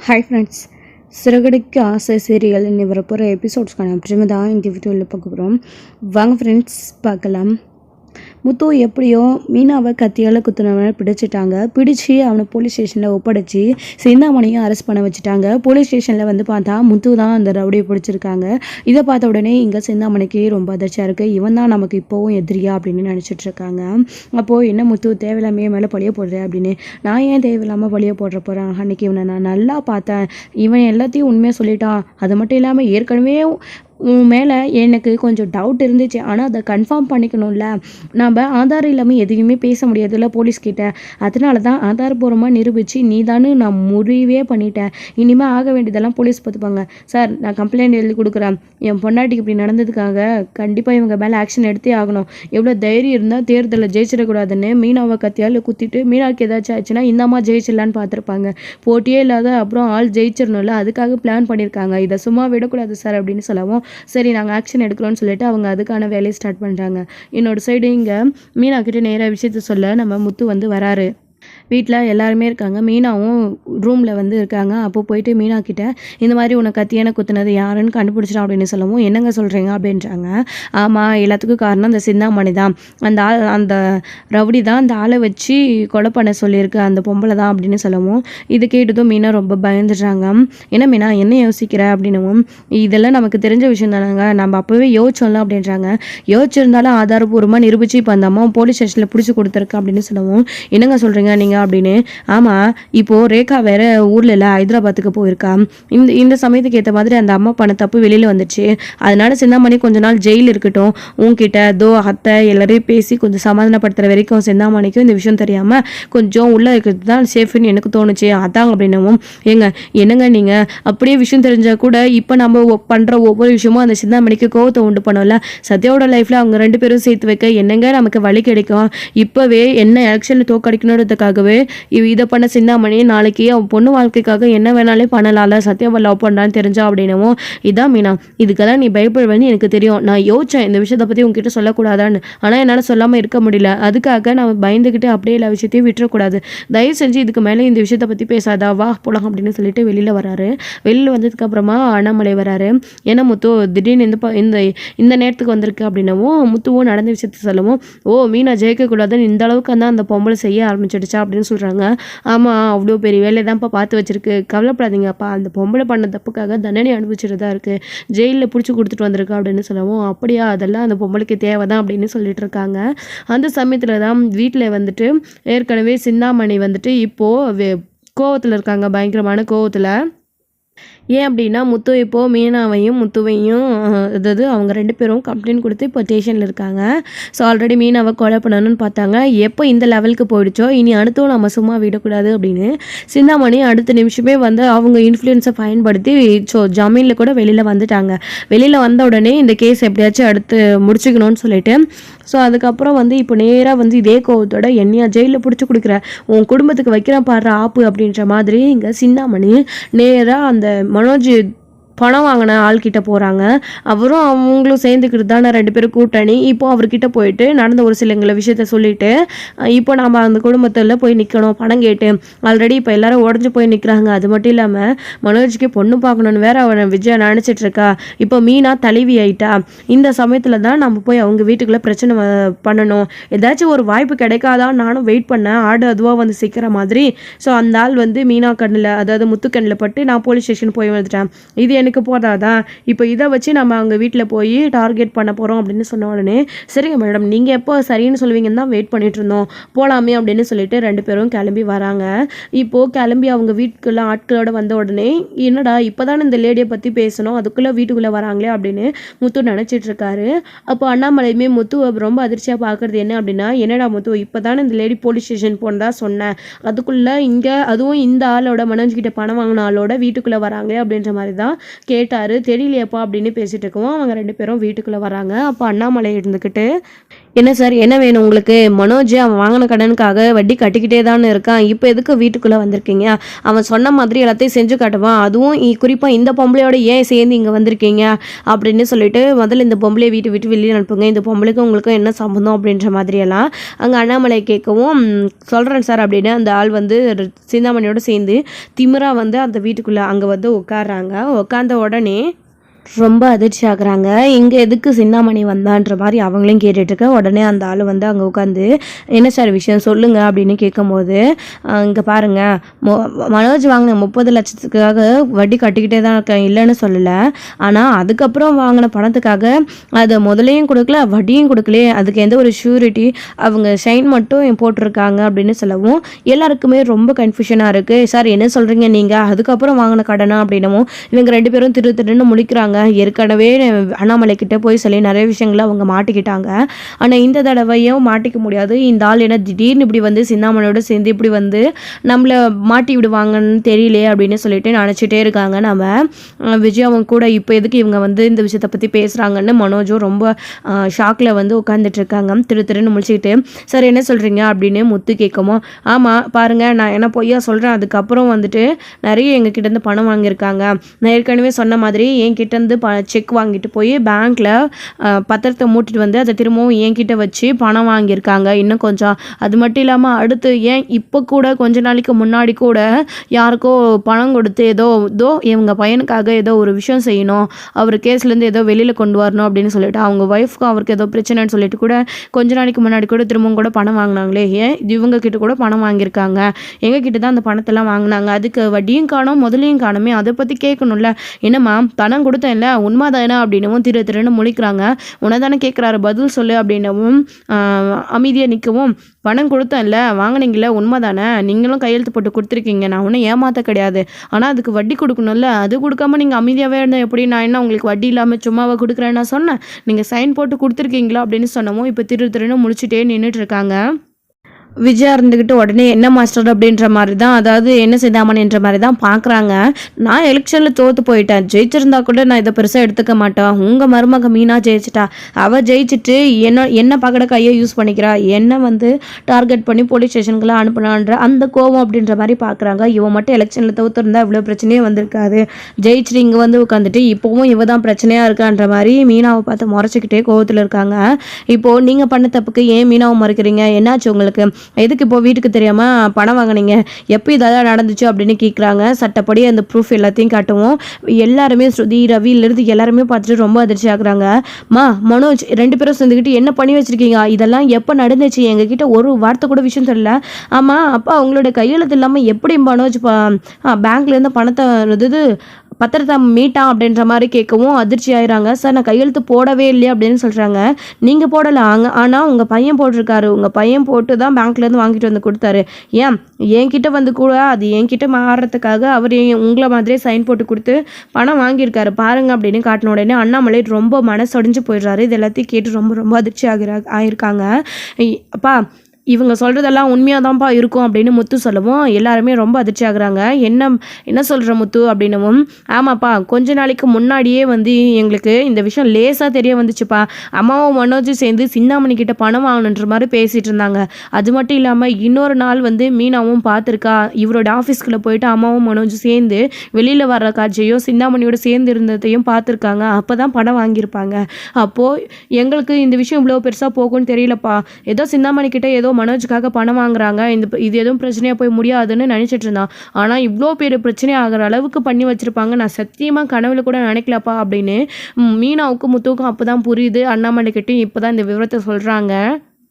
Hi friends, Siragadikka ஆசை serial இன்னி வரப்போகிற எபிசோட்ஸ்க்கான அப்புறமே தான் இந்த வீடியோவில் பார்க்க போகிறோம். வாங்க ஃப்ரெண்ட்ஸ் பார்க்கலாம். முத்து எப்படியோ மீனாவை கத்தியால் குத்துனவனை பிடிச்சி அவனை போலீஸ் ஸ்டேஷனில் ஒப்படைச்சி சிந்தாமணியும் அரெஸ்ட் பண்ண வச்சுட்டாங்க. போலீஸ் ஸ்டேஷனில் வந்து பார்த்தா முத்து தான் அந்த ரவுடியை பிடிச்சிருக்காங்க. இதை பார்த்த உடனே இங்கே சிந்தாமணிக்கு ரொம்ப அதிர்ச்சியாக இருக்குது. இவன் தான் நமக்கு இப்போவும் எதிரியா அப்படின்னு நினச்சிட்டு இருக்காங்க. அப்போது என்ன முத்து தேவையில்லாமே மேலே பழிய போடுறேன் அப்படின்னு. நான் ஏன் தேவையில்லாமல் பழிய போடுறேன்? அன்றைக்கி இவனை நான் நல்லா பார்த்தேன். இவன் எல்லாத்தையும் உண்மையாக சொல்லிட்டான். அது மட்டும் இல்லாமல் ஏற்கனவே உன் மேலே எனக்கு கொஞ்சம் டவுட் இருந்துச்சு. ஆனால் அதை கன்ஃபார்ம் பண்ணிக்கணும்ல. நம்ம ஆதாரம் இல்லாமல் எதையுமே பேச முடியாதுல்ல போலீஸ்கிட்ட. அதனால தான் ஆதாரபூர்வமாக நிரூபித்து நீ தானு நான் முடிவே பண்ணிட்டேன். இனிமேல் ஆக வேண்டியதெல்லாம் போலீஸ் பார்த்துப்பாங்க. சார், நான் கம்ப்ளைண்ட் எழுதி கொடுக்குறேன். என் பொண்டாட்டிக்கு இப்படி நடந்ததுக்காக கண்டிப்பாக இவங்க மேலே ஆக்ஷன் எடுத்தே ஆகணும். எவ்வளோ தைரியம் இருந்தால் தேர்தலில் ஜெயிச்சிடக்கூடாதுன்னு மீனாவை கத்தியால் குத்திட்டு மீனாவுக்கு ஏதாச்சும் ஆச்சுன்னா இந்த அம்மா ஜெயிச்சிடலான்னு பார்த்துருப்பாங்க. போட்டியே இல்லாத அப்புறம் ஆள் ஜெயிச்சிடணும்ல, அதுக்காக பிளான் பண்ணியிருக்காங்க. இதை சும்மா விடக்கூடாது சார் அப்படின்னு சொல்லவும், சரி நாங்கள் ஆக்ஷன் எடுக்கிறோன்னு சொல்லிட்டு அவங்க அதுக்கான வேலையை ஸ்டார்ட் பண்ணுறாங்க. என்னோட சைடு இங்கே மீனா கிட்ட நேராக விஷயத்த சொல்ல நம்ம முத்து வந்து வராரு. வீட்டில் எல்லாருமே இருக்காங்க. மீனாவும் ரூமில் வந்து இருக்காங்க. அப்போ போயிட்டு மீனா கிட்ட இந்த மாதிரி உனக்கு கத்தியான குத்துனது யாருன்னு கண்டுபிடிச்சிடும் அப்படின்னு சொல்லவும், என்னங்க சொல்கிறீங்க அப்படின்றாங்க. ஆமாம், எல்லாத்துக்கும் காரணம் அந்த சிந்தாமணி தான். அந்த ரவுடி தான் அந்த ஆளை வச்சு கொலை பண்ண சொல்லியிருக்கு, அந்த பொம்பளை தான் அப்படின்னு சொல்லவும், இது கேட்டதும் மீனா ரொம்ப பயந்துடுறாங்க. என்ன மீனா என்ன யோசிக்கிற அப்படின்னவும், இதெல்லாம் நமக்கு தெரிஞ்ச விஷயம் தானேங்க, நம்ம அப்போவே யோசிச்சோம்ல அப்படின்றாங்க. யோசிச்சிருந்தாலும் ஆதாரபூர்வமாக நிரூபித்து இப்போ அந்த அம்மா போலீஸ் ஸ்டேஷனில் பிடிச்சி கொடுத்துருக்கு அப்படின்னு சொல்லவும், என்னங்க சொல்கிறீங்க நீங்கள் அப்படின்னு. ஆமாம், இப்போது ரேகா வேற ஊரில் இல்லை, ஹைதராபாத்துக்கு போயிருக்கா. இந்த சமயத்துக்கு ஏற்ற மாதிரி அந்த அம்மா பண்ண தப்பு வெளியில் வந்துச்சு. அதனால சிந்தாமணி கொஞ்ச நாள் ஜெயில் இருக்கட்டும், உங்ககிட்ட அத்தை எல்லாரையும் பேசி கொஞ்சம் சமாதானப்படுத்துகிற வரைக்கும் சிந்தாமணிக்கும் இந்த விஷயம் தெரியாமல் கொஞ்சம் உள்ளே இருக்கிறது தான் சேஃப்னு எனக்கு தோணுச்சு. அதாங்க அப்படின்னவும், என்னங்க நீங்கள் அப்படியே விஷயம் தெரிஞ்சால் கூட இப்போ நம்ம பண்ணுற ஒவ்வொரு விஷயமும் அந்த சிந்தாமணிக்கு கோவத்தை உண்டு பண்ணல. சத்யாவோட லைஃப்பில் அவங்க 2 பேரும் சேர்த்து வைக்க என்னங்க நமக்கு வழி கிடைக்கும். இப்போவே என்ன எலெக்ஷனில் தோக்கடிக்கணுன்றதுக்காகவே இதை பண்ண சிந்தாமணி நாளைக்கு அவன் பொண்ணு வாழ்க்கைக்காக என்ன வேணாலே பண்ணலாம்ல. சத்யாவை லவ் பண்ணுறான்னு தெரிஞ்சா அப்படின்னவும், இதான் மீனா, இதுக்கெல்லாம் நீ பயப்படுவேன்னு எனக்கு தெரியும். நான் யோசிச்சேன் இந்த விஷயத்தை பற்றி உங்ககிட்ட சொல்லக்கூடாதான்னு. ஆனால் என்னால் சொல்லாமல் இருக்க முடியல. அதுக்காக நான் பயந்துக்கிட்டு அப்படியே எல்லா விஷயத்தையும் விட்டுறக்கூடாது. தயவு செஞ்சு இதுக்கு மேலே இந்த விஷயத்தை பற்றி பேசாதா, வா போலாம் அப்படின்னு சொல்லிட்டு வெளியில் வராரு. வெளியில் வந்ததுக்கப்புறமா அண்ணாமலை வராரு. ஏன்னா முத்து திடீர்னு இந்த நேரத்துக்கு வந்திருக்கு அப்படின்னவும், முத்துவும் நடந்த விஷயத்த சொல்லவும், ஓ மீனா ஜெயிக்கக்கூடாதுன்னு இந்த அளவுக்கு தான் அந்த பொம்பளை செய்ய ஆரம்பிச்சிடுச்சா அப்படின்னு சொல்கிறாங்க. ஆமாம், அவ்வளோ பெரிய வேலையை தான்ப்பா பார்த்து வச்சிருக்கு, கவலைப்படாதீங்கப்பா, அந்த பொம்பளை பண்ண தப்புக்காக தண்டனை அனுபவிச்சுட்டு தான் இருக்குது, ஜெயிலில் பிடிச்சி கொடுத்துட்டு வந்திருக்கு அப்படின்னு சொல்லவும், அப்படியா அதெல்லாம் அந்த பொம்பளைக்கு தேவை தான் அப்படின்னு சொல்லிட்டு இருக்காங்க. அந்த சமயத்தில் தான் வீட்டில் வந்துட்டு ஏற்கனவே சிந்தாமணி வந்துட்டு இப்போது கோவத்தில் இருக்காங்க, பயங்கரமான கோவத்தில். ஏன் அப்படின்னா முத்து இப்போது மீனாவையும் முத்துவையும் அதாவது அவங்க 2 பேரும் கம்ப்ளைண்ட் கொடுத்து இப்போ ஸ்டேஷனில் இருக்காங்க. ஸோ ஆல்ரெடி மீனாவை கொலை பண்ணணும்னு பார்த்தாங்க. எப்போ இந்த லெவலுக்கு போயிடுச்சோ இனி அடுத்தும் நம்ம சும்மா விடக்கூடாது அப்படின்னு சிந்தாமணி அடுத்த நிமிஷமே வந்து அவங்க இன்ஃப்ளூயன்ஸை பயன்படுத்தி ஜமீனில் கூட வெளியில் வந்துட்டாங்க. வெளியில் வந்த உடனே இந்த கேஸ் எப்படியாச்சும் அடுத்து முடிச்சுக்கணும்னு சொல்லிட்டு, ஸோ அதுக்கப்புறம் வந்து இப்போ நேராக வந்து இதே கோவத்தோட என்னையா ஜெயிலில் பிடிச்சி கொடுக்குற, உன் குடும்பத்துக்கு வைக்கிறேன் பாடுற ஆப்பு அப்படின்ற மாதிரி இங்கே சிந்தாமணி நேராக அந்த மனோஜ் பணம் வாங்கின ஆள்கிட்ட போகிறாங்க. அவரும் அவங்களும் சேர்ந்துக்கிட்டு தானே 2 பேரும் கூட்டணி. இப்போது அவர்கிட்ட போயிட்டு நடந்த ஒரு சிலங்களை விஷயத்த சொல்லிவிட்டு, இப்போ நம்ம அந்த குடும்பத்தில் போய் நிற்கணும் பணம் கேட்டு. ஆல்ரெடி இப்போ எல்லாரும் உடஞ்சி போய் நிற்கிறாங்க. அது மட்டும் இல்லாமல் மனோஜ்க்கு பொண்ணு பார்க்கணுன்னு வேற அவனை விஜயா நினச்சிட்டு இருக்கா. இப்போ மீனா தலைவி ஆயிட்டா. இந்த சமயத்தில் தான் நம்ம போய் அவங்க வீட்டுக்குள்ளே பிரச்சனை பண்ணணும். ஏதாச்சும் ஒரு வாய்ப்பு கிடைக்காதான் நானும் வெயிட் பண்ணேன், ஆடு அதுவாக வந்து சிக்கிற மாதிரி. ஸோ அந்த ஆள் வந்து மீனா கண்ணில், அதாவது முத்துக்கண்ணில் பட்டு நான் போலீஸ் ஸ்டேஷன் போய் வந்துட்டேன். இது எனக்கு போதாதான், இப்போ இதை வச்சு நம்ம அவங்க வீட்டில் போய் டார்கெட் பண்ண போகிறோம் அப்படின்னு சொன்ன உடனே, சரிங்க மேடம் நீங்கள் எப்போ சரின்னு சொல்லுவீங்கன்னு தான் வெயிட் பண்ணிட்டு இருந்தோம், போகலாமே அப்படின்னு சொல்லிட்டு 2 பேரும் கிளம்பி வராங்க. இப்போது கிளம்பி அவங்க வீட்டுக்குள்ள ஆட்களோட வந்த உடனே, என்னடா இப்போ தானே இந்த லேடியை பற்றி பேசணும், அதுக்குள்ளே வீட்டுக்குள்ளே வராங்களே அப்படின்னு முத்து நினச்சிட்டு இருக்காரு. அப்போ அண்ணாமலையுமே முத்து ரொம்ப அதிர்ச்சியாக பார்க்குறது என்ன அப்படின்னா, என்னடா முத்து இப்போ தானே இந்த லேடி போலீஸ் ஸ்டேஷன் போனதா சொன்னேன், அதுக்குள்ளே இங்கே அதுவும் இந்த ஆளோட மனோஜ் கிட்ட பணம் வாங்கின ஆளோட வீட்டுக்குள்ளே வராங்களே அப்படின்ற மாதிரி தான் கேட்டார். தெரியலையப்பா அப்படின்னு பேசிகிட்டு இருக்கவும் அவங்க 2 பேரும் வீட்டுக்குள்ளே வராங்க. அப்போ அண்ணாமலை இருந்துக்கிட்டு, என்ன சார் என்ன வேணும் உங்களுக்கு? மனோஜ் அவன் வாங்கின கடனுக்காக வட்டி கட்டிக்கிட்டே தானே இருக்கான், இப்போ எதுக்கு வீட்டுக்குள்ளே வந்திருக்கீங்க? அவன் சொன்ன மாதிரி எல்லாத்தையும் செஞ்சு காட்டுவான், அதுவும் குறிப்பாக இந்த பொம்பளையோட ஏன் சேர்ந்து இங்கே வந்திருக்கீங்க அப்படின்னு சொல்லிட்டு, முதல்ல இந்த பொம்பளையை வீட்டு விட்டு வெளியே அனுப்புங்க, இந்த பொம்பளைக்கும் உங்களுக்கும் என்ன சம்மந்தம் அப்படின்ற மாதிரியெல்லாம் அங்கே அண்ணாமலை கேட்கவும், சொல்கிறேன் சார் அப்படின்னு அந்த ஆள் வந்து சிந்தாமணியோடு சேர்ந்து திமிரா வந்து அந்த வீட்டுக்குள்ளே அங்கே வந்து உட்காடுறாங்க. உட்காந்த உடனே ரொம்ப அதிர்ச்சி ஆகுறாங்க. இங்கே எதுக்கு சிந்தாமணி வந்தான்ற மாதிரி அவங்களையும் கேட்டுட்ருக்க. உடனே அந்த ஆள் வந்து அங்கே உட்காந்து, என்ன சார் விஷயம் சொல்லுங்கள் அப்படின்னு கேட்கும்போது, இங்கே பாருங்கள், மனோஜ் வாங்கின 30 லட்சத்துக்காக வட்டி கட்டிக்கிட்டே தான் இருக்கேன், இல்லைன்னு சொல்லலை. ஆனால் அதுக்கப்புறம் வாங்கின பணத்துக்காக அதை முதலையும் கொடுக்கல வட்டியும் கொடுக்கலையே, அதுக்கு எந்த ஒரு ஷூரிட்டி, அவங்க ஷைன் மட்டும் போட்டிருக்காங்க அப்படின்னு சொல்லவும் எல்லாருக்குமே ரொம்ப கன்ஃபியூஷனாக இருக்குது. சார் என்ன சொல்கிறீங்க நீங்கள், அதுக்கப்புறம் வாங்கின கடனா அப்படின்னவும் இவங்க 2 பேரும் திருன்னு முழிக்கிறாங்க. ஏற்கனவே அண்ணாமலை கிட்ட போய் சொல்லி நிறைய விஷயங்களை அவங்க மாட்டிக்கிட்டாங்க. ஆனால் இந்த தடவையும் மாட்டிக்க முடியாது. இந்த ஆள் என்ன திடீர்னு இப்படி வந்து சிந்தாமணியோட சேர்ந்து இப்படி வந்து நம்மளை மாட்டி விடுவாங்கன்னு தெரியலையே அப்படின்னு சொல்லிட்டு நினச்சிட்டே இருக்காங்க. நம்ம விஜயாவும் கூட இப்போ எதுக்கு இவங்க வந்து இந்த விஷயத்தை பற்றி பேசுகிறாங்கன்னு மனோஜும் ரொம்ப ஷாக்கில் வந்து உட்காந்துட்டு இருக்காங்க. திருன்னு முடிச்சுக்கிட்டு, சார் என்ன சொல்கிறீங்க அப்படின்னு முத்து கேட்குமோ, ஆமாம் பாருங்கள் நான் என்ன பொய்யா சொல்கிறேன், அதுக்கப்புறம் வந்துட்டு நிறைய எங்ககிட்டேருந்து பணம் வாங்கியிருக்காங்க. நான் ஏற்கனவே சொன்ன மாதிரி என்கிட்ட செக் வாங்கிட்டு போய் பேங்க்கில் பத்திரத்தை மூட்டிட்டு வந்து அதை திரும்பவும் என்கிட்ட வச்சு பணம் வாங்கியிருக்காங்க. இன்னும் கொஞ்சம் அது மட்டும் இல்லாமல் அடுத்து ஏன் இப்போ கூட கொஞ்ச நாளைக்கு முன்னாடி கூட யாருக்கோ பணம் கொடுத்து ஏதோ இவங்க பையனுக்காக ஏதோ ஒரு விஷயம் செய்யணும், அவர் கேஸ்லேருந்து ஏதோ வெளியில் கொண்டு வரணும் அப்படின்னு சொல்லிட்டு அவங்க ஒய்ஃப்க்கும் அவருக்கு ஏதோ பிரச்சனைன்னு சொல்லிட்டு கூட கொஞ்ச நாளைக்கு முன்னாடி கூட திரும்பவும் கூட பணம் வாங்கினாங்களே, ஏன் இவங்க கிட்ட கூட பணம் வாங்கியிருக்காங்க, எங்ககிட்ட தான் அந்த பணத்தெல்லாம் வாங்கினாங்க, அதுக்கு வட்டியும் காணும் முதலையும் காணுமே, அதை பற்றி கேட்கணும்ல, என்னம்மா பணம் கொடுத்தேன் இல்லை உண்மைதானே அப்படின்னவும் திருன்னு முழிக்கிறாங்க. உனதானே கேட்குறாரு பதில் சொல்லு அப்படின்னவும் அமைதியாக நிற்கவும், பணம் கொடுத்தேன் இல்லை வாங்கினீங்கள உண்மைதானே, நீங்களும் கையெழுத்து போட்டு கொடுத்துருக்கீங்க, நான் ஒன்றும் ஏமாற்ற கிடையாது, ஆனால் அதுக்கு வட்டி கொடுக்கணும்ல, அது கொடுக்காம நீங்கள் அமைதியாகவே இருந்தால் எப்படி, நான் என்ன உங்களுக்கு வட்டி இல்லாமல் சும்மாவை கொடுக்குறேன்னு நான் சொன்னேன், நீங்கள் சைன் போட்டு கொடுத்துருக்கீங்களா அப்படின்னு சொன்னவும் இப்போ திருன்னு முழிச்சிட்டே நின்றுட்டு இருக்காங்க. விஜயா இருந்துக்கிட்டு உடனே என்ன மாஸ்டர் அப்படின்ற மாதிரி தான், அதாவது என்ன சிந்தாமணின்ற மாதிரி தான் பார்க்குறாங்க. நான் எலெக்ஷனில் தோற்று போயிட்டேன், ஜெயிச்சிருந்தா கூட நான் இதை பெருசாக எடுத்துக்க மாட்டேன், உங்கள் மருமக மீனா ஜெயிச்சிட்டா, அவள் ஜெயிச்சுட்டு என்ன பக்கட கையை யூஸ் பண்ணிக்கிறா, என்ன வந்து டார்கெட் பண்ணி போலீஸ் ஸ்டேஷனுக்குலாம் அனுப்பினான்ற அந்த கோவம் அப்படின்ற மாதிரி பார்க்குறாங்க. இவன் மட்டும் எலெக்ஷனில் தோற்றுருந்தா இவ்வளோ பிரச்சனையே வந்திருக்காது, ஜெயிச்சுட்டு இங்கே வந்து உட்காந்துட்டு இப்போவும் இவ தான் பிரச்சனையாக இருக்கான்ற மாதிரி மீனாவை பார்த்து முறைச்சிக்கிட்டே கோவத்தில் இருக்காங்க. இப்போது நீங்கள் பண்ண தப்புக்கு ஏன் மீனாவை மறைக்கிறீங்க, என்னாச்சு உங்களுக்கு, எதுக்கு இப்போ வீட்டுக்கு தெரியாமல் பணம் வாங்கினீங்க, எப்போ இதெல்லாம் நடந்துச்சு அப்படின்னு கேட்குறாங்க. சட்டப்படி அந்த ப்ரூஃப் எல்லாத்தையும் காட்டுவோம். எல்லாருமே ஸ்ருதி ரவியிலிருந்து எல்லாருமே பார்த்துட்டு ரொம்ப அதிர்ச்சி ஆகுறாங்க. மனோஜ் 2 பேரும் சேர்ந்துக்கிட்டு என்ன பண்ணி வச்சுருக்கீங்க, இதெல்லாம் எப்போ நடந்துச்சு, எங்ககிட்ட ஒரு வார்த்தை கூட விஷயம் தெரியல, ஆமாம் அப்பா அவங்களோட கையெழுத்து இல்லாமல் எப்படி மனோஜ் பேங்க்லேருந்து பணத்தை பத்திரத்தை மீட்டான் அப்படின்ற மாதிரி கேட்கவும் அதிர்ச்சி ஆயிடுறாங்க. சார் நான் கையெழுத்து போடவே இல்லையா அப்படின்னு சொல்கிறாங்க. நீங்கள் போடலை ஆனால் உங்கள் பையன் போட்டிருக்காரு, உங்கள் பையன் போட்டு தான் பேங்க்லேருந்து வாங்கிட்டு வந்து கொடுத்தாரு, ஏன் என்கிட்ட வந்து கூட அது என்கிட்ட மாறுறதுக்காக அவர் உங்களை மாதிரியே சைன் போட்டு கொடுத்து பணம் வாங்கியிருக்காரு பாருங்க அப்படின்னு காட்டின உடனே அண்ணாமலை ரொம்ப மனசொடிஞ்சு போயிடுறாரு. இது எல்லாத்தையும் கேட்டு ரொம்ப அதிர்ச்சி ஆயிருக்காங்க. அப்பா இவங்க சொல்கிறதெல்லாம் உண்மையாக தான்ப்பா இருக்கும் அப்படின்னு முத்து சொல்லவும் எல்லாருமே ரொம்ப அதிர்ச்சி ஆகுறாங்க. என்ன சொல்கிற முத்து அப்படின்னவும், ஆமாப்பா கொஞ்ச நாளைக்கு முன்னாடியே வந்து எங்களுக்கு இந்த விஷயம் லேசாக தெரிய வந்துச்சுப்பா, அம்மாவும் மனோஜும் சேர்ந்து சிந்தாமணி கிட்ட பணம் வாங்கணுன்ற மாதிரி பேசிகிட்டு இருந்தாங்க. அது மட்டும் இல்லாமல் இன்னொரு நாள் வந்து மீனாவும் பார்த்துருக்கா, இவரோட ஆஃபீஸ்க்குள்ளே போயிட்டு அம்மாவும் மனோஜும் சேர்ந்து வெளியில் வர்ற காட்சியையும் சிந்தாமணியோட சேர்ந்து இருந்ததையும் பார்த்துருக்காங்க. அப்போ தான் பணம் வாங்கியிருப்பாங்க. அப்போது எங்களுக்கு இந்த விஷயம் இவ்வளோ பெருசாக போகும்னு தெரியலப்பா, ஏதோ சிந்தாமணி கிட்ட ஏதோ மனோஜுக்காக பணம் வாங்குறாங்க, இது எதுவும் பிரச்சனையாக போய் முடியாதுன்னு நினச்சிட்டு இருந்தான், ஆனால் இவ்வளோ பேர் பிரச்சனை ஆகிற அளவுக்கு பண்ணி வச்சுருப்பாங்க, நான் சத்தியமாக கனவுல கூட நினைக்கலப்பா அப்படின்னு மீனாவுக்கும் முத்துவுக்கும் அப்போ தான் புரியுது. அண்ணாமலை கிட்டையும் இப்போ தான் இந்த விவரத்தை சொல்கிறாங்க.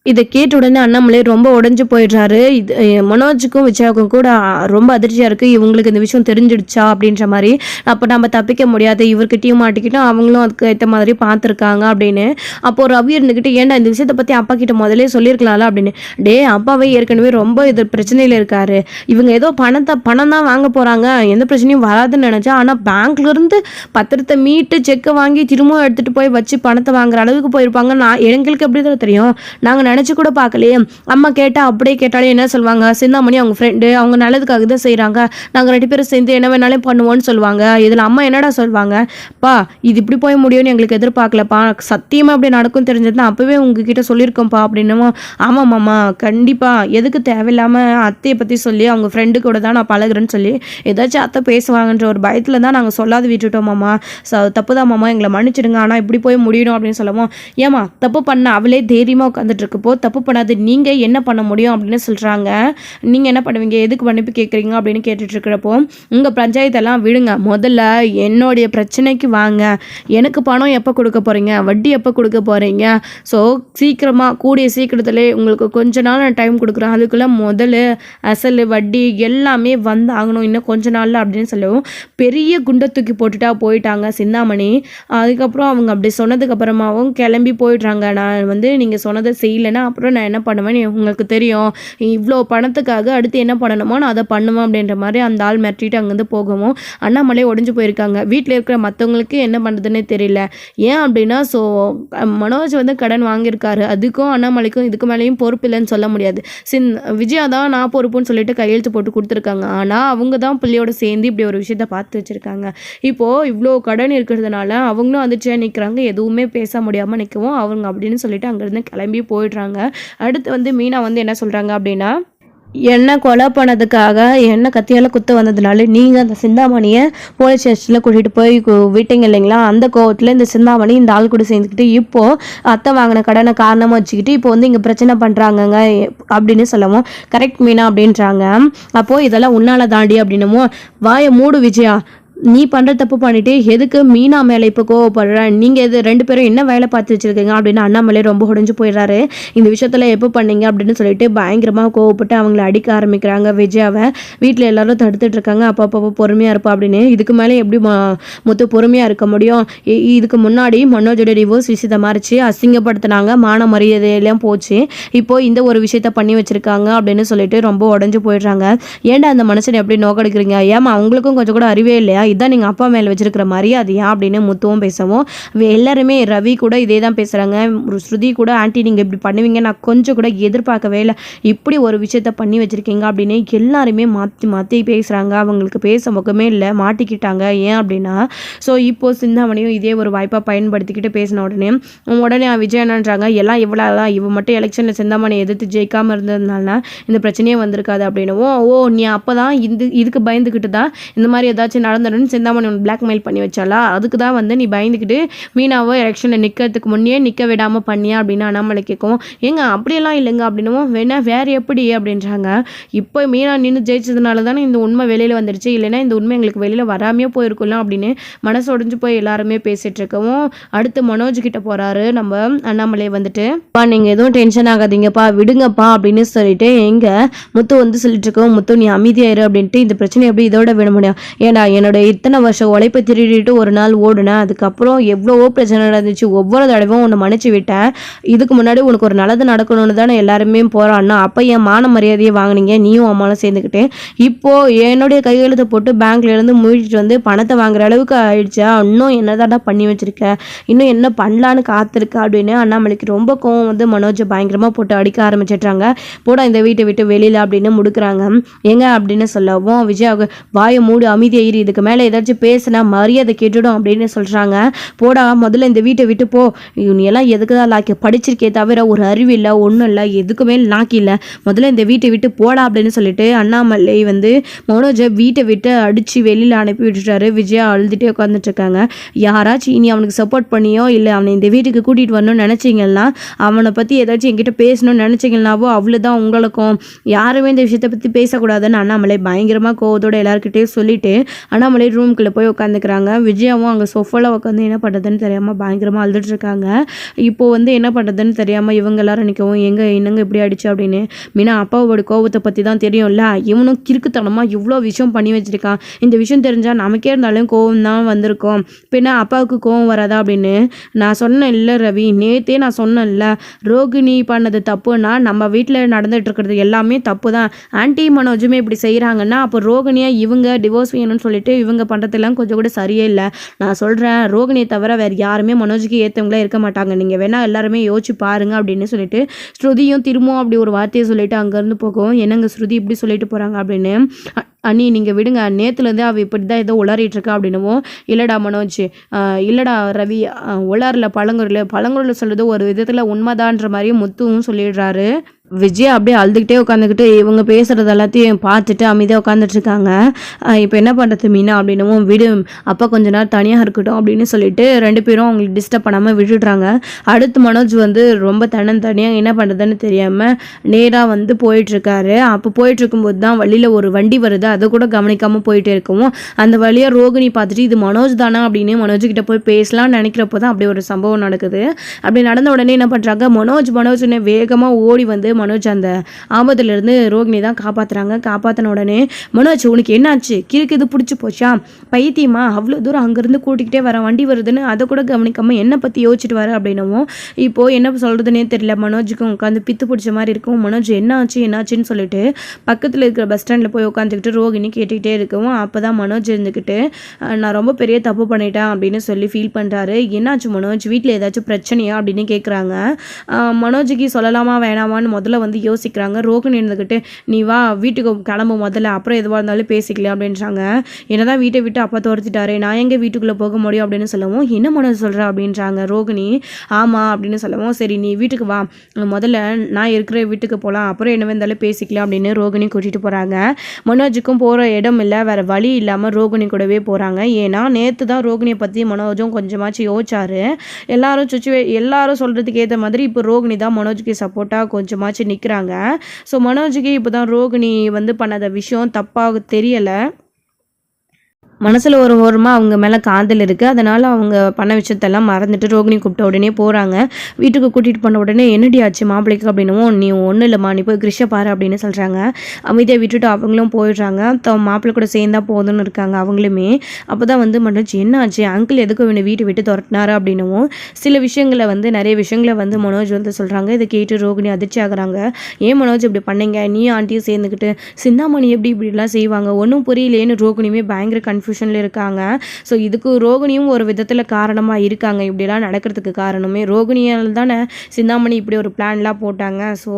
இதை கேட்ட உடனே அண்ணாமலை ரொம்ப உடஞ்சி போயிடுறாரு. இது மனோஜுக்கும் விஜயாவுக்கும் கூட ரொம்ப அதிர்ச்சியாக இருக்குது, இவங்களுக்கு இந்த விஷயம் தெரிஞ்சிடுச்சா அப்படின்ற மாதிரி. அப்போ நம்ம தப்பிக்க முடியாது, இவர்கிட்டையும் மாட்டிக்கிட்டோம், அவங்களும் அதுக்கு ஏற்ற மாதிரி பார்த்துருக்காங்க அப்படின்னு. அப்போது ரவி இருந்துக்கிட்டு, ஏன்டா இந்த விஷயத்தை பற்றி அப்பா கிட்ட முதலே சொல்லியிருக்கலாம்ல அப்படின்னு. அப்பாவே ஏற்கனவே ரொம்ப இது பிரச்சனையில் இருக்காரு, இவங்க ஏதோ பணம் தான் வாங்க போகிறாங்க, எந்த பிரச்சனையும் வராதுன்னு நினச்சா, ஆனால் பேங்க்லேருந்து பத்திரத்தை மீட்டு செக்கை வாங்கி திரும்பவும் எடுத்துகிட்டு போய் வச்சு பணத்தை வாங்குற அளவுக்கு போயிருப்பாங்க. எங்களுக்கு எப்படி தான் தெரியும், நாங்கள் நினச்சி கூட பார்க்கலையே. அம்மா கேட்டால் அப்படியே கேட்டாலே என்ன சொல்லுவாங்க, சிந்தாமணி அவங்க ஃப்ரெண்டு, அவங்க நல்லதுக்காக தான் செய்கிறாங்க, நாங்கள் 2 பேரும் சேர்ந்து என்ன வேணாலும் பண்ணுவோன்னு சொல்லுவாங்க. இதில் அம்மா என்னடா சொல்லுவாங்க, பா இது இப்படி போய் முடியும்னு எங்களுக்கு எதிர்பார்க்கலப்பா, சத்தியமாக அப்படி நடக்கும் தெரிஞ்சதுன்னா அப்போவே உங்ககிட்ட சொல்லியிருக்கோம்ப்பா அப்படின்னுமோ. ஆமாம்மாம்மா கண்டிப்பாக, எதுக்கு தேவையில்லாமல் அத்தையை பற்றி சொல்லி அவங்க ஃப்ரெண்டு கூட தான் நான் பழகுறேன்னு சொல்லி ஏதாச்சும் அத்தை பேசுவாங்கன்ற ஒரு பயத்தில் தான் நாங்கள் சொல்லாது விட்டுட்டோம்மாம்மா, தப்பு தான் மாமா, எங்களை மன்னிச்சிடுங்க, ஆனால் இப்படி போய் முடியணும் அப்படின்னு சொல்லவும், ஏமா தப்பு பண்ண அவளே தைரியமாக உட்காந்துட்டு இருக்கப்போ தப்பு பண்ணாது நீங்கள் என்ன பண்ண முடியும் அப்படின்னு சொல்கிறாங்க. நீங்கள் என்ன பண்ணுவீங்க, எதுக்கு மன்னிப்பு கேட்குறீங்க அப்படின்னு கேட்டுட்டு இருக்கிறப்போ, உங்கள் பஞ்சாயத்தெல்லாம் விடுங்க, முதல்ல என்னுடைய பிரச்சனைக்கு வாங்க, எனக்கு பணம் எப்போ கொடுக்க போகிறீங்க, வட்டி எப்போ கொடுக்க போகிறீங்க, ஸோ சீக்கிரமாக கூடிய சீக்கிரத்திலே உங்களுக்கு கொஞ்ச நாள் நான் டைம் கொடுக்குறேன், அதுக்குள்ளே முதல்ல அசல் வட்டி எல்லாமே வந்து ஆகணும் இன்னும் கொஞ்ச நாளில் அப்படின்னு சொல்லவும் பெரிய குண்டை தூக்கி போட்டுட்டா போயிட்டாங்க சிந்தாமணி. அதுக்கப்புறம் அவங்க அப்படி சொன்னதுக்கப்புறமாவும் கிளம்பி போயிடுறாங்க. நான் வந்து நீங்கள் சொன்னதை செய்யலைன்னா அப்புறம் நான் என்ன பண்ணுவேன்னு உங்களுக்கு தெரியும், இவ்வளோ பணத்துக்காக அடுத்து என்ன பண்ணணுமோ நான் அதை பண்ணுவேன் அப்படின்ற மாதிரி அந்த ஆள் மிரட்டிட்டு அங்கேருந்து போகவும் அண்ணாமலை உடஞ்சி போயிருக்காங்க. வீட்டில் இருக்கிற மற்றவங்களுக்கு என்ன பண்ணுறதுன்னே தெரியல. ஏன் அப்படின்னா மனோஜ் வந்து கடன் வாங்கியிருக்காரு, அதுக்கும் அண்ணாமலைக்கும் இதுக்கு மேலேயும் பொறுப்பு இல்லைன்னு சொல்ல முடியாது. விஜயா தான் நான் பொறுப்புன்னு சொல்லிட்டு கையெழுத்து போட்டு கொடுத்துருக்காங்க. ஆனால் அவங்க தான் பிள்ளையோட சேர்ந்து இப்படி ஒரு விஷயத்த பார்த்து வச்சுருக்காங்க. இப்போது இவ்வளோ கடன் இருக்கிறதுனால அவங்களும் அதிர்ச்சியாக நிற்கிறாங்க, எதுவுமே பேச முடியாமல் நிற்கவும் அவங்க அப்படின்னு சொல்லிட்டு அங்கேருந்து கிளம்பி போயிடுறாங்க. அடுத்து வந்து மீனா வந்து என்ன சொல்கிறாங்க அப்படின்னா, என்ன கொலை பண்ணதுக்காக என்ன கத்தியால் குத்த வந்ததுனால நீங்கள் அந்த சிந்தாமணியை போலீஸ் ஸ்டேஷனில் கூட்டிகிட்டு போய் விட்டீங்க இல்லைங்களா, அந்த கோவத்தில் இந்த சிந்தாமணி இந்த ஆள் கூட சேர்ந்துக்கிட்டு இப்போது அத்தை வாங்கின கடனை காரணமாக வச்சுக்கிட்டு இப்போ வந்து இங்கே பிரச்சனை பண்ணுறாங்கங்க அப்படின்னு சொல்லவும், கரெக்ட் மீனா அப்படின்றாங்க. அப்போது இதெல்லாம் உன்னால தாண்டி அப்படின்னுமோ, வாயை மூடு விஜயா, நீ பண்ணுற தப்பு பண்ணிட்டு எதுக்கு மீனா மேலே இப்போ கோவப்படுற, நீங்கள் இது 2 பேரும் என்ன வேலை பார்த்து வச்சுருக்கீங்க அப்படின்னு அண்ணாமலை ரொம்ப உடைஞ்சு போயிடுறாரு. இந்த விஷயத்தில் எப்போ பண்ணீங்க அப்படின்னு சொல்லிட்டு பயங்கரமாக கோவப்பட்டு அவங்கள அடிக்க ஆரம்பிக்கிறாங்க விஜயாவை. வீட்டில் எல்லாரும் தடுத்துட்டு இருக்காங்க, அப்பப்போ பொறுமையாக இருப்பா அப்படின்னு. இதுக்கு மேலே எப்படி மொத்த பொறுமையாக இருக்க முடியும், இதுக்கு முன்னாடி மனோஜோட டிவோர்ஸ் விஷயத்தை மறைச்சு அசிங்கப்படுத்தினாங்க, மான மரியாதையெல்லாம் போச்சு, இப்போது இந்த ஒரு விஷயத்த பண்ணி வச்சுருக்காங்க அப்படின்னு சொல்லிட்டு ரொம்ப உடஞ்சு போயிடுறாங்க. ஏன்டா அந்த மனுஷனை எப்படி நோக்கடிக்கிறீங்க, ஏமா அவங்களுக்கும் கொஞ்சம் கூட அறிவே இல்லையா, இதான் நீங்கள் அப்பா மேலே வச்சிருக்கிற மரியாதையா அப்படின்னு முத்துவும் பேசவும் எல்லாருமே, ரவி கூட இதே தான் பேசுகிறாங்க, ஸ்ருதி கூட ஆண்டி நீங்கள் இப்படி பண்ணுவீங்க நான் கொஞ்சம் கூட எதிர்பார்க்கவே இல்லை, இப்படி ஒரு விஷயத்த பண்ணி வச்சுருக்கீங்க அப்படின்னு எல்லாருமே மாற்றி மாற்றி பேசுகிறாங்க. அவங்களுக்கு பேச முகமே இல்லை, மாட்டிக்கிட்டாங்க. ஏன் அப்படின்னா இப்போது சிந்தாமணியும் இதே ஒரு வாய்ப்பாக பயன்படுத்திக்கிட்டு பேசின உடனே விஜய் என்னன்றாங்க, எல்லாம் இவ்வளோதான், இவ மட்டும் எலெக்ஷனில் சிந்தாமணியை எதிர்த்து ஜெயிக்காமல் இருந்ததுனால இந்த பிரச்சனையே வந்திருக்காது அப்படின்னு. நீ அப்போ தான் இதுக்கு பயந்துக்கிட்டு தான் இந்த மாதிரி ஏதாச்சும் நடந்துடும் சிந்தாமணி ஒன்று பிளாக்மெயில் பண்ணி வச்சாலா, அதுக்கு தான் வந்து நீ பயந்துக்கிட்டு மீனாவை எலெக்ஷனில் நிற்கிறதுக்கு முன்னே நிற்க விடாமல் பண்ணியா அப்படின்னு அண்ணாமலை கேட்கவும், ஏங்க அப்படியெல்லாம் இல்லைங்க அப்படின்னும் வேறு எப்படி அப்படின்றாங்க. இப்போ மீனா நின்று ஜெயிச்சதுனால தானே இந்த உண்மை வெளியில் வந்துடுச்சு, இல்லைன்னா இந்த உண்மை எங்களுக்கு வெளியில் வராமையே போயிருக்கலாம் அப்படின்னு மனசு உடைஞ்சு போய் எல்லாருமே பேசிகிட்டு இருக்கவும் அடுத்து மனோஜ் கிட்ட போகிறாரு நம்ம அண்ணாமலை வந்துட்டு, நீங்கள் எதுவும் டென்ஷன் ஆகாதீங்கப்பா விடுங்கப்பா அப்படின்னு சொல்லிட்டு எங்கள் முத்து வந்து சொல்லிட்டு இருக்கோம், முத்து நீ அமைதியாயிரு அப்படின்ட்டு, இந்த பிரச்சனை எப்படி இதோட விட முடியும், ஏன்னா என்னோட இத்தனை வருஷம் உழைப்பை திருடிட்டு ஒரு நாள் ஓடுனேன், அதுக்கப்புறம் எவ்வளவோ பிரச்சனை நடந்துச்சு, ஒவ்வொரு தடவையும் உன்னை மன்னிச்சு விட்டேன், இதுக்கு முன்னாடி உனக்கு ஒரு நல்லது நடக்கணும்னு தானே எல்லாருமே போகிறான்னா, அப்போ என் மான மரியாதையை வாங்கினீங்க நீயும் அம்மாவும் சேர்ந்துக்கிட்டு, இப்போது என்னுடைய கையெழுத்தை போட்டு பேங்க்லேருந்து மூடிட்டு வந்து பணத்தை வாங்குற அளவுக்கு ஆயிடுச்சா, இன்னும் என்னதாடா பண்ணி வச்சிருக்க, இன்னும் என்ன பண்ணலான்னு காத்திருக்க அப்படின்னு அண்ணாமலைக்கு ரொம்ப கோவம் வந்து மனோஜை பயங்கரமாக போட்டு அடிக்க ஆரம்பிச்சிட்றாங்க. போட இந்த வீட்டை விட்டு வெளியில் அப்படின்னு முடுக்குறாங்க. எங்க அப்படின்னு சொல்லவும் விஜயாவுக்கு வாயை மூடு அமைதியை, இதுக்கு மேலே ஏதாச்சும் பேசினா மரியாதை கேட்டுடும் அப்படின்னு சொல்கிறாங்க. போடா முதல்ல இந்த வீட்டை விட்டு போ, நீ எல்லாம் எதுக்கு தான் லாக்கி படிச்சிருக்கே தவிர ஒரு அறிவு இல்லை ஒன்றும் இல்லை, எதுக்குமே லாக்கி இல்லை, முதல்ல இந்த வீட்டை விட்டு போடா அப்படின்னு சொல்லிட்டு அண்ணாமலை வந்து மனோஜை வீட்டை விட்டு அடித்து வெளியில் அனுப்பி விட்டுட்டாரு. விஜயா அழுதுகிட்டே உட்காந்துட்டு இருக்காங்க. யாராச்சும் இனி அவனுக்கு சப்போர்ட் பண்ணியோ இல்லை அவனை இந்த வீட்டுக்கு கூட்டிகிட்டு வரணும்னு நினச்சிங்கன்னா, அவனை பற்றி ஏதாச்சும் என்கிட்ட பேசணும்னு நினச்சிங்கன்னாவோ அவ்வளோதான் உங்களுக்கும், யாருமே இந்த விஷயத்தை பற்றி பேசக்கூடாதுன்னு அண்ணாமலை பயங்கரமாக கோவத்தோடு எல்லாருக்கிட்டே சொல்லிட்டு அண்ணாமலை ரூம்குள்ளே போய் உட்காந்துக்கிறாங்க. விஜயாவும் அங்கே சொஃபாவில் உட்காந்து என்ன பண்ணுறதுன்னு தெரியாமல் பயங்கரமாக அழுதுட்டு இருக்காங்க. இப்போது வந்து என்ன பண்ணுறதுன்னு தெரியாமல் இவங்க எல்லாரும் நிற்கவும், என்னங்க இப்படி ஆயிடுச்சு அப்படின்னு. மீனா அப்பாவோட கோவத்தை பற்றி தான் தெரியும்ல, இவனும் கிறுக்குத்தனமாக இவ்வளோ விஷயம் பண்ணி வச்சுருக்கான், இந்த விஷயம் தெரிஞ்சால் நமக்கே இருந்தாலும் கோவம் தான் வந்திருக்கும், பின்ன அப்பாவுக்கு கோவம் வராதா அப்படின்னு. நான் சொன்னேன் இல்லை ரவி, நேற்றே நான் சொன்னேன்ல, ரோகிணி பண்ணது தப்புன்னா நம்ம வீட்டில் நடந்துகிட்டு இருக்கிறது எல்லாமே தப்பு தான், ஆன்டி மனோஜுமே இப்படி செய்கிறாங்கன்னா அப்போ ரோகிணியாக இவங்க டிவோர்ஸ் வேணும்னு சொல்லிட்டு இவங்க பண்ணுறதெல்லாம் கொஞ்சம் கூட சரியே இல்லை. நான் சொல்கிறேன், ரோகிணியை தவிர வேறு யாருமே மனோஜுக்கு ஏற்றவங்களே இருக்க மாட்டாங்க. நீங்கள் வேணால் எல்லாருமே யோசிச்சு பாருங்க அப்படின்னு சொல்லிட்டு ஸ்ருதியும் திரும்பவும் அப்படி ஒரு வார்த்தையை சொல்லிட்டு அங்கேருந்து போகவும், என்னங்க ஸ்ருதி இப்படி சொல்லிட்டு போகிறாங்க அப்படின்னு, அண்ணி நீங்கள் விடுங்க, நேற்றுலேருந்தே அவள் இப்படி தான் ஏதோ உளறிட்டு இருக்கா அப்படின்னவும், இல்லைடா மனோஜ், இல்லைடா ரவி, உளறல பழங்குறில் சொல்கிறது ஒரு விதத்தில் உண்மைதான்ற மாதிரியும் முத்துவும் சொல்லிடுறாரு. விஜய் அப்படியே அழுதுகிட்டே உட்காந்துக்கிட்டு இவங்க பேசுகிறது எல்லாத்தையும் பார்த்துட்டு அமைதியாக உட்காந்துட்டு இருக்காங்க. இப்போ என்ன பண்ணுறது மீனா அப்படின்னவும், விடு அப்பா கொஞ்ச நேரம் தனியாக இருக்கட்டும் அப்படின்னு சொல்லிட்டு 2 பேரும் அவங்களுக்கு டிஸ்டர்ப் பண்ணாமல் விட்டுடுறாங்க. அடுத்து மனோஜ் வந்து ரொம்ப தனியாக என்ன பண்ணுறதுன்னு தெரியாமல் நேராக வந்து போயிட்டுருக்காரு. அப்போ போயிட்டுருக்கும்போது தான் வழியில் ஒரு வண்டி வருது. அதை கூட கவனிக்காமல் போயிட்டே இருக்கவும் அந்த வழியாக ரோகிணி பார்த்துட்டு இது மனோஜ் தானா அப்படின்னு மனோஜ்கிட்ட போய் பேசலாம்னு நினைக்கிறப்போ தான் அப்படி ஒரு சம்பவம் நடக்குது. அப்படி நடந்த உடனே என்ன பண்ணுறாங்க, மனோஜ்னு வேகமாக ஓடி வந்து மனோஜ் அந்த ஆபத்துலேருந்து ரோகிணி தான் காப்பாற்றுறாங்க. காப்பாற்றின உடனே, மனோஜ் உனக்கு என்னாச்சு, கிறுக்கு இது பிடிச்சி போச்சா, பைத்தியமா, அவ்வளோ தூரம் அங்கேருந்து கூட்டிக்கிட்டே வர வண்டி வருதுன்னு அதை கூட கவனிக்காமல் என்னை பற்றி யோசிச்சுட்டு வர அப்படின்னவும், இப்போது என்ன சொல்கிறதுனே தெரியல மனோஜுக்கும். உட்காந்து பித்து பிடிச்ச மாதிரி இருக்கும். மனோஜ் என்னாச்சுன்னு சொல்லிட்டு பக்கத்தில் இருக்கிற பஸ் ஸ்டாண்டில் போய் உட்காந்துக்கிட்டு ரோகிணி கேட்டுக்கிட்டே இருக்கவும், அப்போ தான் மனோஜ் இருந்துக்கிட்டு நான் ரொம்ப பெரிய தப்பு பண்ணிட்டேன் அப்படின்னு சொல்லி ஃபீல் பண்ணுறாரு. என்னாச்சு மனோஜ், வீட்டில் ஏதாச்சும் பிரச்சனையா அப்படின்னு கேட்குறாங்க. மனோஜுக்கு சொல்லலாமா வேணாமான்னு முதல்ல வந்து யோசிக்கிறாங்க. ரோகிணி இருந்துக்கிட்டு, நீ வா வீட்டுக்கு கிளம்பு முதல்ல, அப்புறம் எதுவாக இருந்தாலும் பேசிக்கலாம் அப்படின்றாங்க. என்னதான் வீட்டை விட்டு அப்பா துரத்திட்டாரு, நான் எங்கே வீட்டுக்குள்ளே போக முடியும் அப்படின்னு சொல்லவும், என்ன மனோஜ் சொல்கிற அப்படின்றாங்க ரோகிணி. ஆமாம் அப்படின்னு சொல்லவும், சரி நீ வீட்டுக்கு வா, முதல்ல நான் இருக்கிற வீட்டுக்கு போகலாம், அப்புறம் என்ன இருந்தாலும் பேசிக்கலாம் அப்படின்னு ரோகிணி கூட்டிகிட்டு போகிறாங்க. மனோஜுக்கும் போகிற இடம் இல்லை, வேறு வழி இல்லாமல் ரோகிணி கூடவே போகிறாங்க. ஏன்னா நேற்று தான் ரோகிணியை பற்றி மனோஜும் கொஞ்சமாச்சு யோசிச்சாரு. எல்லாரும் சொல்கிறதுக்கு ஏற்ற மாதிரி இப்போ ரோகிணி தான் மனோஜுக்கு சப்போர்ட்டாக கொஞ்சமாச்சு நிற்கிறாங்க. ஸோ மனோஜுக்கு இப்போ தான் ரோகிணி வந்து பண்ணாத விஷயம் தப்பாக தெரியலை. மனசில் ஒரு ஓரமாக அவங்க மேலே காதல் இருக்குது. அதனால் அவங்க பண்ண விஷயத்தெல்லாம் மறந்துட்டு ரோகிணி கூப்பிட்ட உடனே போகிறாங்க. வீட்டுக்கு கூட்டிகிட்டு பண்ண உடனே என்னடி ஆச்சு மாப்பிள்ளைக்கு அப்படின்னவும், நீ ஒன்றும் இல்லைம்மா, நீ போய் கிருஷ்ண பாரு அப்படின்னு சொல்கிறாங்க. அமைதியாக விட்டுட்டு அவங்களும் போயிடுறாங்க. மாப்பிள்ளை கூட சேர்ந்தா போதும்னு இருக்காங்க அவங்களுமே. அப்போ தான் வந்து மனோஜ் என்ன ஆச்சு, அங்கிள் எதுக்கும் இவனை வீட்டை விட்டு துரட்டினாரு அப்படின்னவும், சில விஷயங்களை வந்து நிறைய விஷயங்களை வந்து மனோஜ் வந்து சொல்கிறாங்க. இதை கேட்டு ரோகிணி அதிர்ச்சி ஆகுறாங்க. ஏன் மனோஜ் இப்படி பண்ணீங்க, நீ ஆண்டியும் சேர்ந்துக்கிட்டு சிந்தாமணி எப்படி இப்படிலாம் செய்வாங்க, ஒன்றும் புரியலேன்னு ரோகிணியுமே பயங்கர கன்ஃபியூஷனில் இருக்காங்க. ஸோ இதுக்கு ரோகிணியும் ஒரு விதத்தில் காரணமாக இருக்காங்க. இப்படிலாம் நடக்கிறதுக்கு காரணமே ரோகிணியால் தானே சிந்தாமணி இப்படி ஒரு பிளான்லாம் போட்டாங்க. ஸோ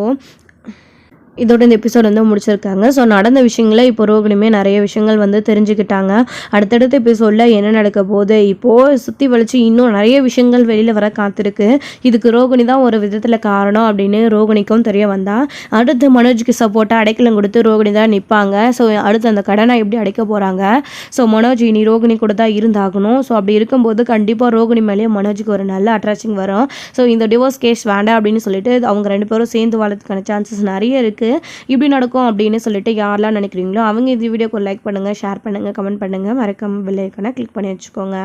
இதோட இந்த எபிசோட் வந்து முடிச்சிருக்காங்க. ஸோ நடந்த விஷயங்களை இப்போ ரோகிணியுமே நிறைய விஷயங்கள் வந்து தெரிஞ்சுக்கிட்டாங்க. அடுத்தடுத்த எபிசோடில் என்ன நடக்க போகுது, இப்போது சுற்றி வலிச்சு இன்னும் நிறைய விஷயங்கள் வெளியில் வர காத்திருக்கு. இதுக்கு ரோகிணி தான் ஒரு விதத்தில் காரணம் அப்படின்னு ரோகிணிக்கும் தெரிய வந்தால், அடுத்து மனோஜுக்கு சப்போர்ட்டாக அடைக்கலம் கொடுத்து ரோகிணி தான் நிற்பாங்க. ஸோ அடுத்து அந்த கடனை எப்படி அடைக்க போகிறாங்க. ஸோ மனோஜ் இனி ரோகிணி கூட தான் இருந்தாகணும். ஸோ அப்படி இருக்கும்போது கண்டிப்பாக ரோகிணி மேலேயே மனோஜுக்கு ஒரு நல்ல அட்ராக்ஷன் வரும். ஸோ இந்த டிவோர்ஸ் கேஸ் வேண்டாம் அப்படின்னு சொல்லிட்டு அவங்க 2 பேரும் சேர்ந்து வாழறதுக்கான சான்சஸ் நிறைய இருக்குது. இப்படி நடக்கும் அப்படின்னு சொல்லிட்டு யாரெல்லாம் நினைக்கிறீங்களோ அவங்க இந்த வீடியோக்கு லைக் பண்ணுங்கள், ஷேர் பண்ணுங்கள், கமெண்ட் பண்ணுங்கள், மறக்காம பெல் ஐகானை கிளிக் பண்ணி வச்சுக்கோங்க.